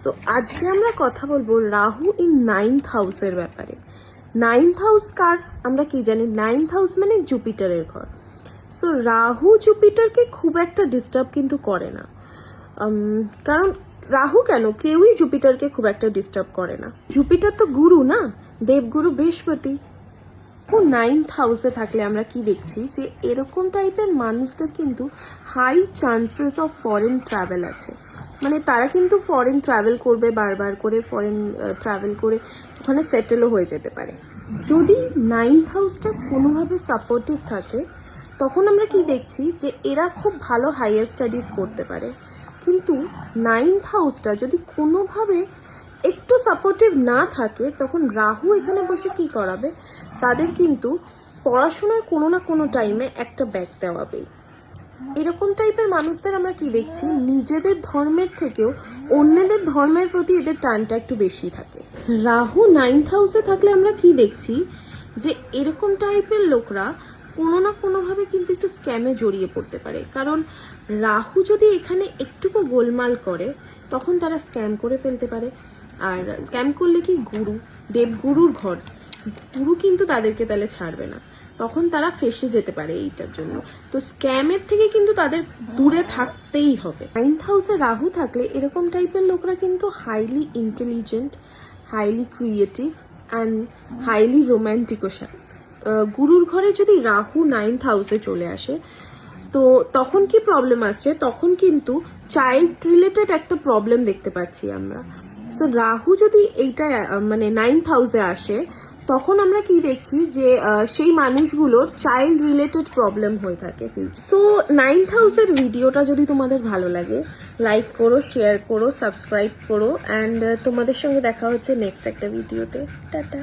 So আজকে আমরা কথা বলবো রাহু ইন 9th হাউসের ব্যাপারে। 9th হাউস কার আমরা কি জানি? 9th হাউস মানে জুপিটারের ঘর। সো রাহু জুপিটারকে খুব একটা ডিস্টার্ব কিন্তু করে না, কারণ রাহু কেন, কেউই জুপিটারকে খুব একটা ডিস্টার্ব করে না। জুপিটার তো গুরু না, দেবগুরু বৃহস্পতি। 9th হাউসে থাকলে আমরা কি দেখছি যে এরকম টাইপের মানুষদের কিন্তু high chances of foreign travel আছে। মানে তারা কিন্তু ফরেন ট্রাভেল করবে, বারবার করে ফরেন ট্রাভেল করে ওখানে সেটেলও হয়ে যেতে পারে। যদি 9th হাউসটা কোনোভাবে সাপোর্টিভ থাকে তখন আমরা কি দেখছি যে এরা খুব ভালো হায়ার স্টাডিজ করতে পারে। কিন্তু 9th হাউসটা যদি কোনোভাবে একটু সাপোর্টিভ না থাকে তখন রাহু এখানে বসে কি করাবে, তাদের কিন্তু পড়াশোনায় কোনো না কোনো টাইমে একটা ব্যাক দেওয়াবেই। এরকম টাইপের মানুষদের আমরা কি দেখছি, নিজেদের ধর্মের থেকেও অন্যদের ধর্মের প্রতি এদের টানটা একটু বেশি থাকে। রাহু 9th হাউসে থাকলে আমরা কি দেখছি যে এরকম টাইপের লোকরা কোনো না কোনোভাবে কিন্তু একটু স্ক্যামে জড়িয়ে পড়তে পারে। কারণ রাহু যদি এখানে একটুকু গোলমাল করে তখন তারা স্ক্যাম করে ফেলতে পারে। আর স্ক্যাম করলে কি, দেবগুরুর ঘর, গুরু কিন্তু তাদেরকে তাহলে ছাড়বে না, তখন তারা ফেসে যেতে পারে এইটার জন্য। তো স্ক্যামের থেকে কিন্তু তাদের দূরে থাকতেই হবে। 9th হাউসে রাহু থাকলে এরকম টাইপের লোকরা কিন্তু highly intelligent, highly creative and highly রোম্যান্টিকও। গুরুর ঘরে যদি রাহু 9th হাউসে চলে আসে তো তখন কি প্রবলেম আসছে, তখন কিন্তু চাইল্ড রিলেটেড একটা প্রবলেম দেখতে পাচ্ছি আমরা। সো রাহু যদি এইটা মানে 9th হাউসে আসে তখন আমরা কি দেখছি যে সেই মানুষগুলোর চাইল্ড রিলেটেড প্রবলেম হয়ে থাকে। সো 9th হাউসের ভিডিওটা যদি তোমাদের ভালো লাগে লাইক করো, শেয়ার করো, সাবস্ক্রাইব করো, অ্যান্ড তোমাদের সঙ্গে দেখা হচ্ছে নেক্সট একটা ভিডিওতে। টাটা।